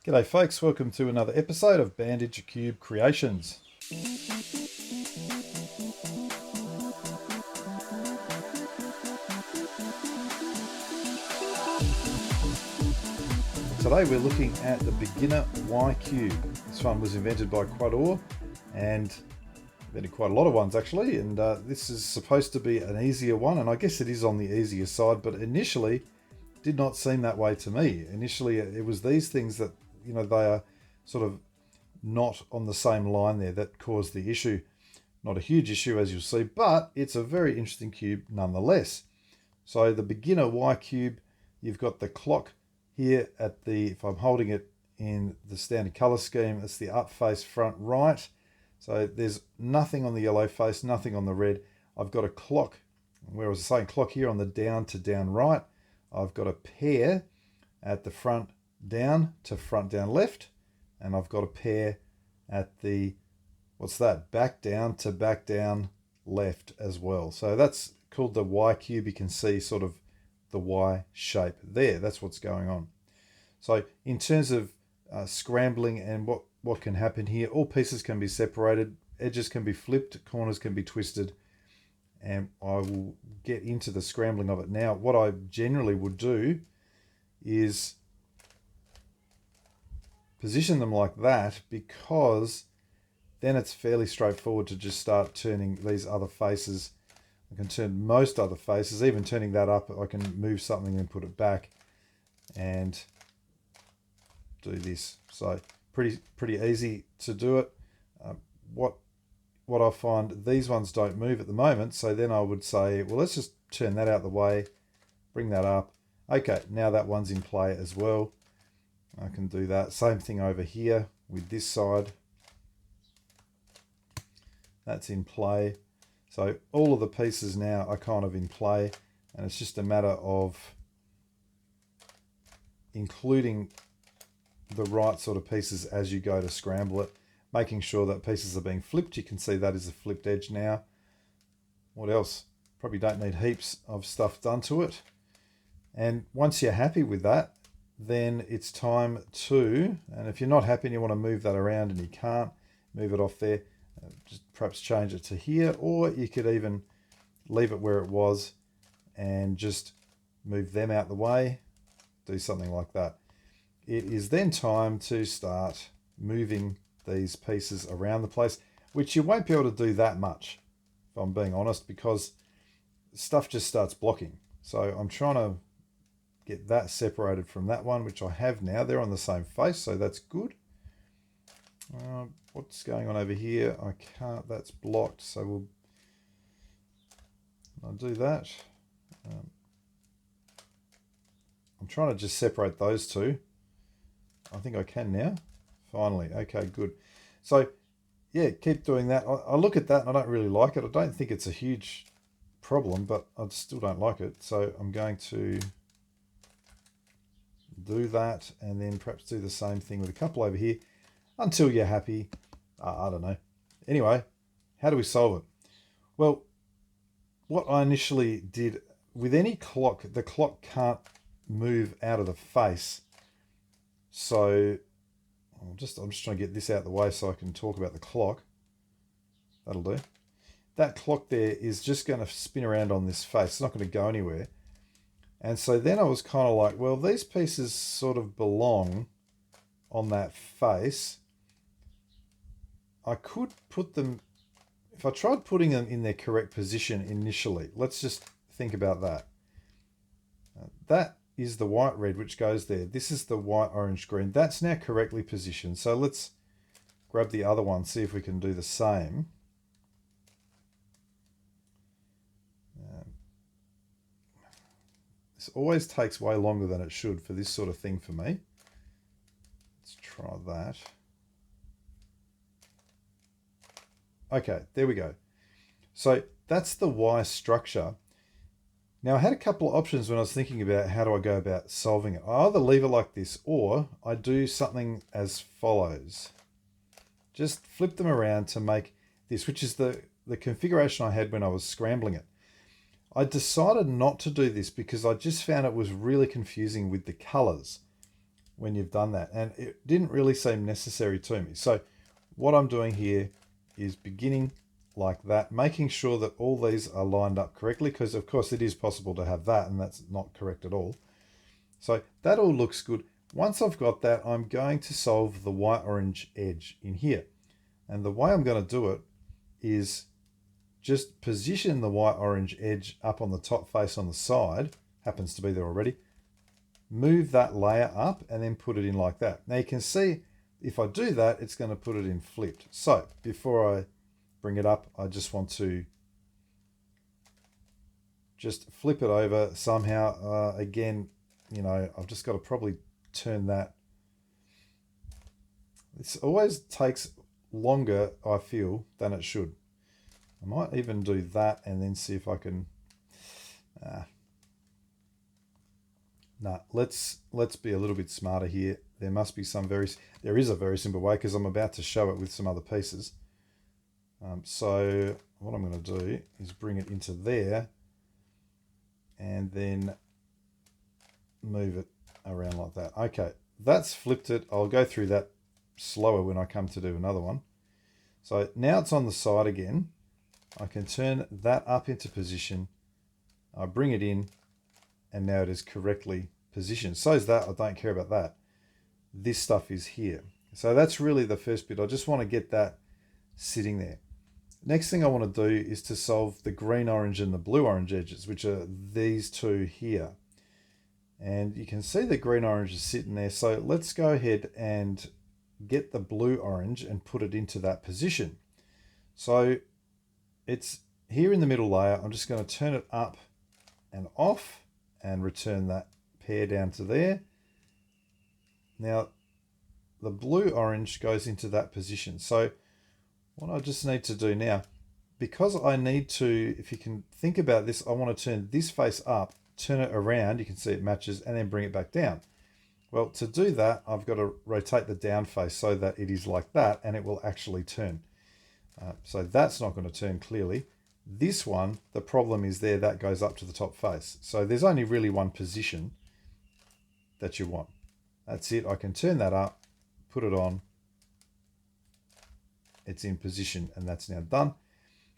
G'day folks, welcome to another episode of Bandaged Cube Creations. Today we're looking at the beginner Y cube. This one was invented by Quador and invented quite a lot of ones actually, and this is supposed to be an easier one, and I guess it is on the easier side, but initially did not seem that way to me. Initially it was these things that, you know, they are sort of not on the same line there that caused the issue. Not a huge issue as you'll see, but it's a very interesting cube nonetheless. So the beginner Y cube, you've got the clock here at the, if I'm holding it in the standard color scheme, it's the up face front right. So there's nothing on the yellow face, nothing on the red. I've got a clock, where I was saying clock here on the down to down right. I've got a pair at the front down to front down left, and I've got a pair at the, what's that, back down to back down left as well. So that's called the Y cube. You can see sort of the Y shape there. That's what's going on. So in terms of scrambling and what can happen here, all pieces can be separated, edges can be flipped, corners can be twisted, and I will get into the scrambling of it now. What I generally would do is position them like that, because then it's fairly straightforward to just start turning these other faces. I can turn most other faces, even turning that up, I can move something and put it back and do this. So pretty easy to do it. What I find, these ones don't move at the moment, so then I would say, well, let's just turn that out of the way, bring that up. Okay, now that one's in play as well. I can do that. Same thing over here with this side. That's in play. So all of the pieces now are kind of in play, and it's just a matter of including the right sort of pieces as you go to scramble it, making sure that pieces are being flipped. You can see that is a flipped edge now. What else? Probably don't need heaps of stuff done to it. And once you're happy with that, then it's time to, and if you're not happy and you want to move that around and you can't, move it off there, just perhaps change it to here, or you could even leave it where it was and just move them out the way, do something like that. It is then time to start moving these pieces around the place, which you won't be able to do that much, if I'm being honest, because stuff just starts blocking. So I'm trying to get that separated from that one, which I have now. They're on the same face, so that's good. What's going on over here? I can't, that's blocked, so I'll do that. I'm trying to just separate those two. I think I can now. Finally. Okay, good. So yeah, keep doing that. I look at that and I don't really like it. I don't think it's a huge problem, but I still don't like it. So I'm going to do that, and then perhaps do the same thing with a couple over here until you're happy. I don't know. Anyway, how do we solve it? Well, what I initially did with any clock, the clock can't move out of the face. So I'm just trying to get this out of the way so I can talk about the clock. That'll do. That clock there is just going to spin around on this face. It's not going to go anywhere. And so then I was kind of like, well, these pieces sort of belong on that face. I could put them, if I tried putting them in their correct position initially, let's just think about that. That is the white red which goes there. This is the white orange green. That's now correctly positioned. So let's grab the other one, see if we can do the same. This always takes way longer than it should for this sort of thing for me. Let's try that. Okay, there we go. So that's the Y structure. Now I had a couple of options when I was thinking about how do I go about solving it. I either leave it like this, or I do something as follows. Just flip them around to make this, which is the configuration I had when I was scrambling it. I decided not to do this because I just found it was really confusing with the colors. when you've done that. And it didn't really seem necessary to me. So what I'm doing here is beginning like that, making sure that all these are lined up correctly, because of course it is possible to have that and that's not correct at all. So that all looks good. Once I've got that, I'm going to solve the white-orange edge in here. And the way I'm going to do it is just position the white-orange edge up on the top face on the side, happens to be there already, move that layer up and then put it in like that. Now you can see if I do that, it's going to put it in flipped. So before I bring it up, I just want to just flip it over somehow. Again, you know, I've just got to probably turn that. This always takes longer, I feel, than it should. I might even do that and then see if I can. Let's be a little bit smarter here. There must be there is a very simple way, because I'm about to show it with some other pieces. So what I'm going to do is bring it into there and then move it around like that. Okay, that's flipped it. I'll go through that slower when I come to do another one. So now it's on the side again. I can turn that up into position. I bring it in and now it is correctly positioned. So is that. I don't care about that. This stuff is here. So that's really the first bit. I just want to get that sitting there. Next thing I want to do is to solve the green orange and the blue orange edges, which are these two here. And you can see the green orange is sitting there. So let's go ahead and get the blue orange and put it into that position. So it's here in the middle layer. I'm just going to turn it up and off and return that pair down to there. Now the blue orange goes into that position. So what I just need to do now, because I need to, if you can think about this, I want to turn this face up, turn it around, you can see it matches, and then bring it back down. Well, to do that, I've got to rotate the down face so that it is like that, and it will actually turn. So that's not going to turn clearly. This one, the problem is there, that goes up to the top face. So there's only really one position that you want. That's it. I can turn that up, put it on. It's in position, and that's now done.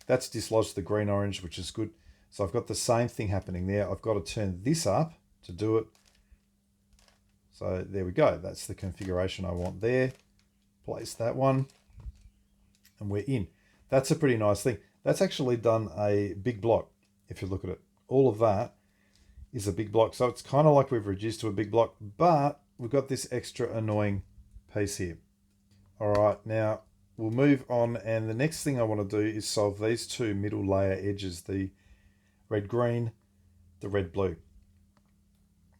That's dislodged the green orange, which is good. So I've got the same thing happening there. I've got to turn this up to do it. So there we go. That's the configuration I want there. Place that one. And we're in. That's a pretty nice thing. That's actually done a big block, if you look at it. All of that is a big block. So it's kind of like we've reduced to a big block, but we've got this extra annoying piece here. All right, now we'll move on. And the next thing I want to do is solve these two middle layer edges, the red-green, the red-blue.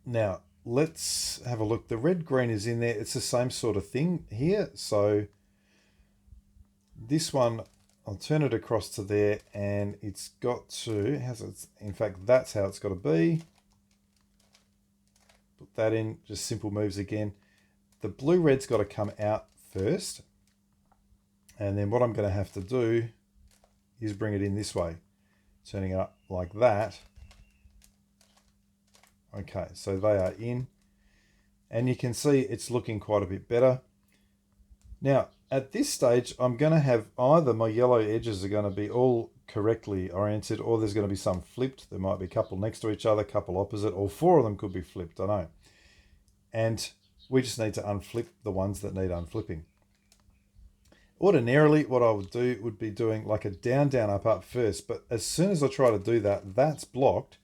Now, let's have a look. The red-green is in there. It's the same sort of thing here. So this one, I'll turn it across to there, and it's got to, in fact, that's how it's got to be. Put that in, just simple moves again. The blue-red's got to come out first. And then what I'm going to have to do is bring it in this way, turning it up like that. Okay, so they are in. And you can see it's looking quite a bit better. Now, at this stage, I'm going to have either my yellow edges are going to be all correctly oriented, or there's going to be some flipped. There might be a couple next to each other, a couple opposite, or four of them could be flipped, I know. And we just need to unflip the ones that need unflipping. Ordinarily, what I would do would be doing like a down, down, up, up first. But as soon as I try to do that, that's blocked.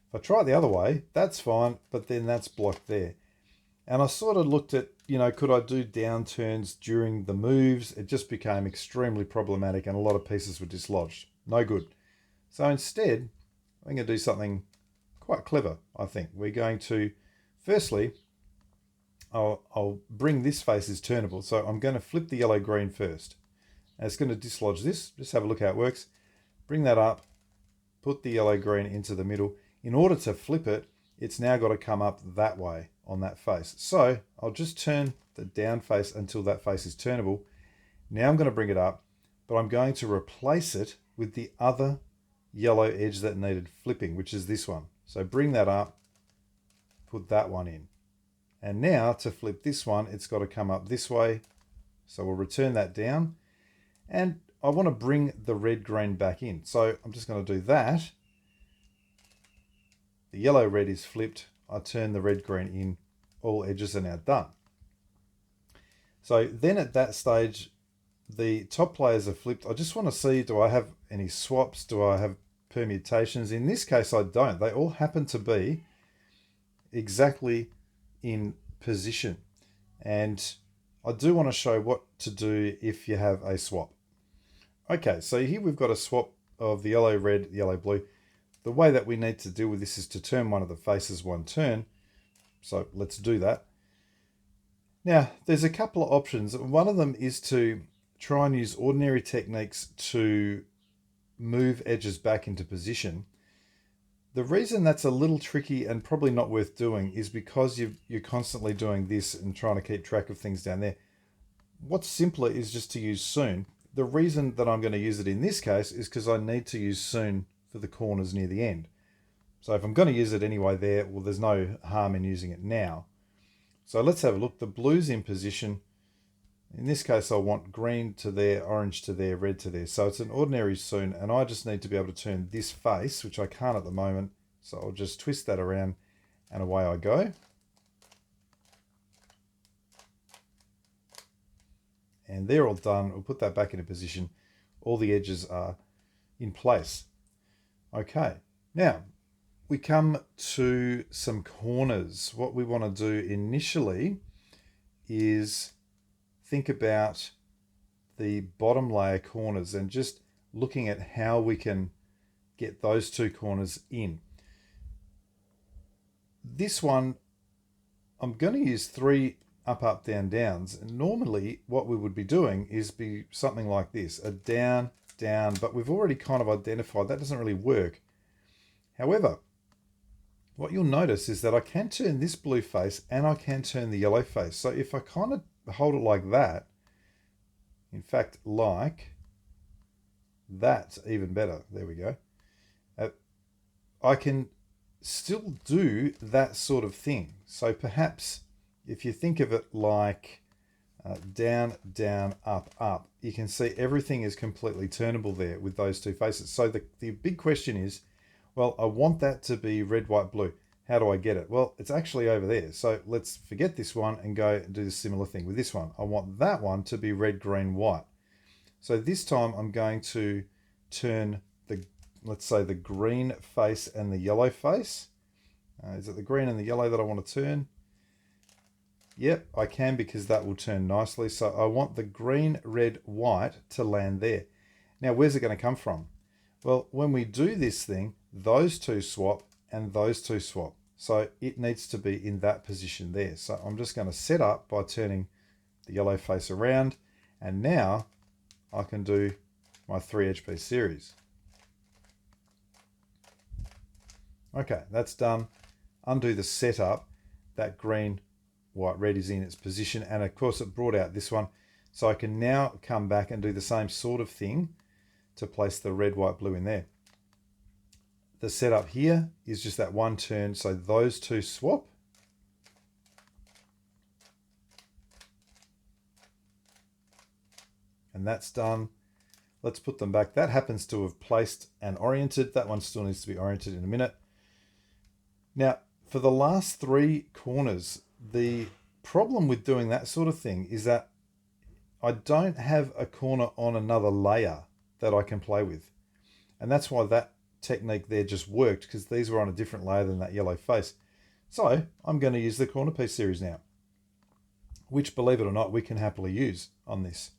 If I try it the other way, that's fine, but then that's blocked there. And I sort of looked at, you know, could I do down turns during the moves? It just became extremely problematic and a lot of pieces were dislodged. No good. So instead, I'm going to do something quite clever, I think. We're going to, firstly, I'll bring this face as turnable. So I'm going to flip the yellow-green first. And it's going to dislodge this. Just have a look how it works. Bring that up. Put the yellow-green into the middle. In order to flip it, it's now got to come up that way on that face. So I'll just turn the down face until that face is turnable. Now I'm going to bring it up, but I'm going to replace it with the other yellow edge that needed flipping, which is this one. So bring that up, put that one in. And now to flip this one, it's got to come up this way. So we'll return that down. And I want to bring the red green back in. So I'm just going to do that. The yellow red is flipped. I turn the red green in. All edges are now done. So then at that stage, the top layers are flipped. I just want to see, do I have any swaps? Do I have permutations? In this case, I don't. They all happen to be exactly in position. And I do want to show what to do if you have a swap. Okay, so here we've got a swap of the yellow, red, yellow, blue. The way that we need to deal with this is to turn one of the faces one turn. So let's do that. Now, there's a couple of options. One of them is to try and use ordinary techniques to move edges back into position. The reason that's a little tricky and probably not worth doing is because you're constantly doing this and trying to keep track of things down there. What's simpler is just to use Sune. The reason that I'm going to use it in this case is because I need to use Sune for the corners near the end. So if I'm going to use it anyway there, well, there's no harm in using it now. So let's have a look. The blue's in position. In this case, I want green to there, orange to there, red to there. So it's an ordinary Sune, and I just need to be able to turn this face, which I can't at the moment. So I'll just twist that around, and away I go. And they're all done. We'll put that back into position. All the edges are in place. Okay, now we come to some corners. What we want to do initially is think about the bottom layer corners and just looking at how we can get those two corners in. This one, I'm going to use 3 up, up, down, downs. And normally what we would be doing is be something like this, a down, down, but we've already kind of identified that doesn't really work. However, what you'll notice is that I can turn this blue face and I can turn the yellow face. So if I kind of hold it like that, in fact, like that, even better. There we go. I can still do that sort of thing. So perhaps if you think of it like down, down, up, up, you can see everything is completely turnable there with those two faces. So the big question is, well, I want that to be red, white, blue. How do I get it? Well, it's actually over there. So let's forget this one and go and do the similar thing with this one. I want that one to be red, green, white. So this time I'm going to turn the, let's say the green face and the yellow face. Is it the green and the yellow that I want to turn? Yep, I can, because that will turn nicely. So I want the green, red, white to land there. Now, where's it going to come from? Well, when we do this thing, those two swap and those two swap. So it needs to be in that position there. So I'm just going to set up by turning the yellow face around. And now I can do my 3 edge piece series. Okay, that's done. Undo the setup. That green, white, red is in its position. And of course it brought out this one. So I can now come back and do the same sort of thing to place the red, white, blue in there. The setup here is just that one turn. So those two swap. And that's done. Let's put them back. That happens to have placed and oriented. That one still needs to be oriented in a minute. Now, for the last 3 corners, the problem with doing that sort of thing is that I don't have a corner on another layer that I can play with. And that's why that technique there just worked, because these were on a different layer than that yellow face. So I'm going to use the corner piece series now, which, believe it or not, we can happily use on this.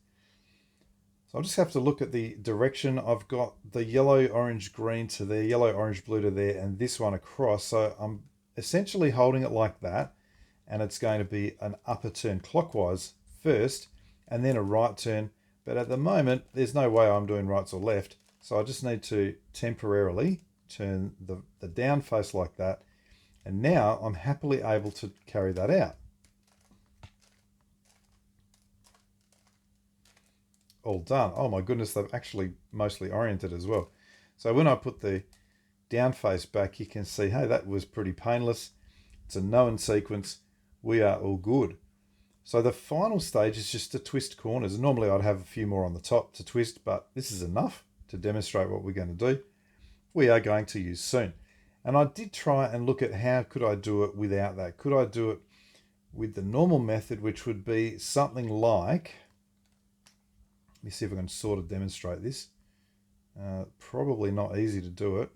So I'll just have to look at the direction. I've got the yellow, orange, green to there, yellow, orange, blue to there, and this one across. So I'm essentially holding it like that, and it's going to be an upper turn clockwise first, and then a right turn. But at the moment, there's no way I'm doing rights or left. So I just need to temporarily turn the down face like that. And now I'm happily able to carry that out. All done. Oh my goodness, they've actually mostly oriented as well. So when I put the down face back, you can see, hey, that was pretty painless. It's a known sequence. we are all good. So the final stage is just to twist corners. Normally I'd have a few more on the top to twist, but this is enough to demonstrate what we're going to do. We are going to use Sune. And I did try and look at how could I do it without that. Could I do it with the normal method, which would be something like, let me see if I can sort of demonstrate this. Probably not easy to do it.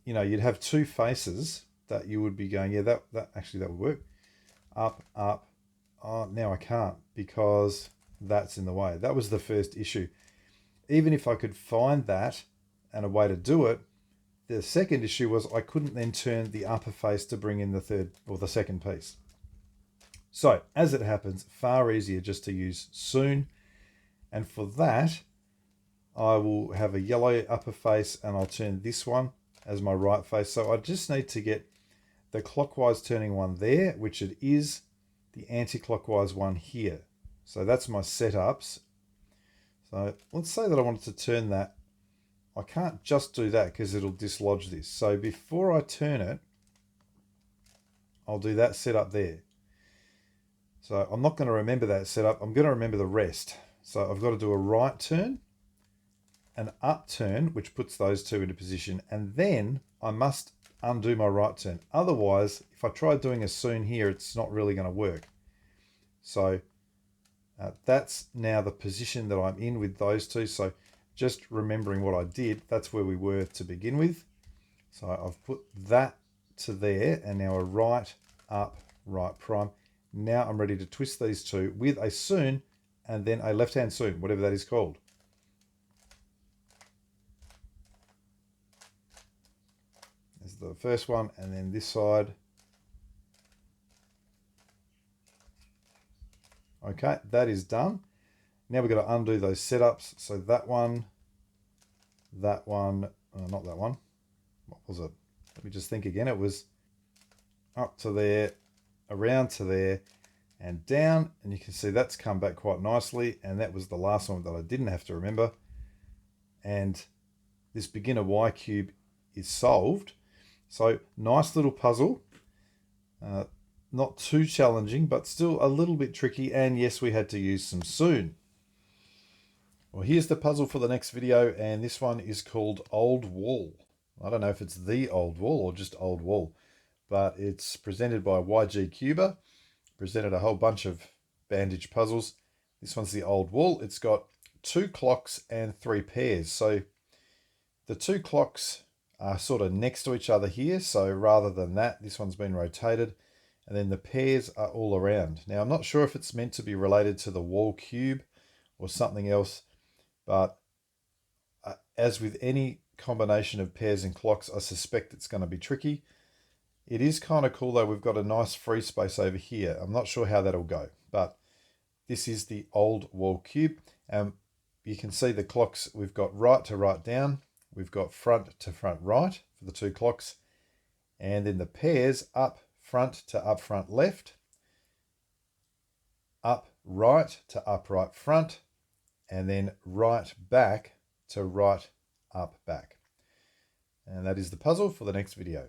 You know, you'd have two faces that you would be going, yeah, that would work. Up, up. Oh, now I can't because that's in the way. That was the first issue. Even if I could find that and a way to do it, the second issue was I couldn't then turn the upper face to bring in the third or the second piece. So as it happens, far easier just to use Sune. And for that, I will have a yellow upper face and I'll turn this one as my right face. So I just need to get the clockwise turning one there, which it is, the anti-clockwise one here. So that's my setups. So let's say that I wanted to turn that. I can't just do that because it'll dislodge this. So before I turn it, I'll do that setup there. So I'm not going to remember that setup. I'm going to remember the rest. So I've got to do a right turn, an up turn, which puts those two into position, and then I must undo my right turn. Otherwise, if I try doing a Sune here, it's not really going to work. So that's now the position that I'm in with those two. So just remembering what I did, that's where we were to begin with. So I've put that to there, and now a right, up, right prime. Now I'm ready to twist these two with a Sune and then a left-hand Sune, whatever that is called. There's the first one, and then this side. Okay, that is done. Now we've got to undo those setups. So that one, not that one. What was it? Let me just think again. It was up to there, around to there, and down. And you can see that's come back quite nicely. And that was the last one that I didn't have to remember. And this beginner Y cube is solved. So nice little puzzle. Not too challenging, but still a little bit tricky. And yes, we had to use some Sune. Well, here's the puzzle for the next video, and this one is called Old Wall. I don't know if it's the Old Wall or just Old Wall, but it's presented by YG Cuber. Presented a whole bunch of bandage puzzles. This one's the Old Wall. It's got 2 clocks and 3 pairs. So the 2 clocks are sort of next to each other here. So rather than that, this one's been rotated. And then the pairs are all around. Now, I'm not sure if it's meant to be related to the wall cube or something else, but as with any combination of pairs and clocks, I suspect it's going to be tricky. It is kind of cool though. We've got a nice free space over here. I'm not sure how that'll go, but this is the Old Wall cube. You can see the clocks. We've got right to right down. We've got front to front right for the 2 clocks. And then the pairs up front to up front left, up right to up right front, and then right back to right up back. And that is the puzzle for the next video.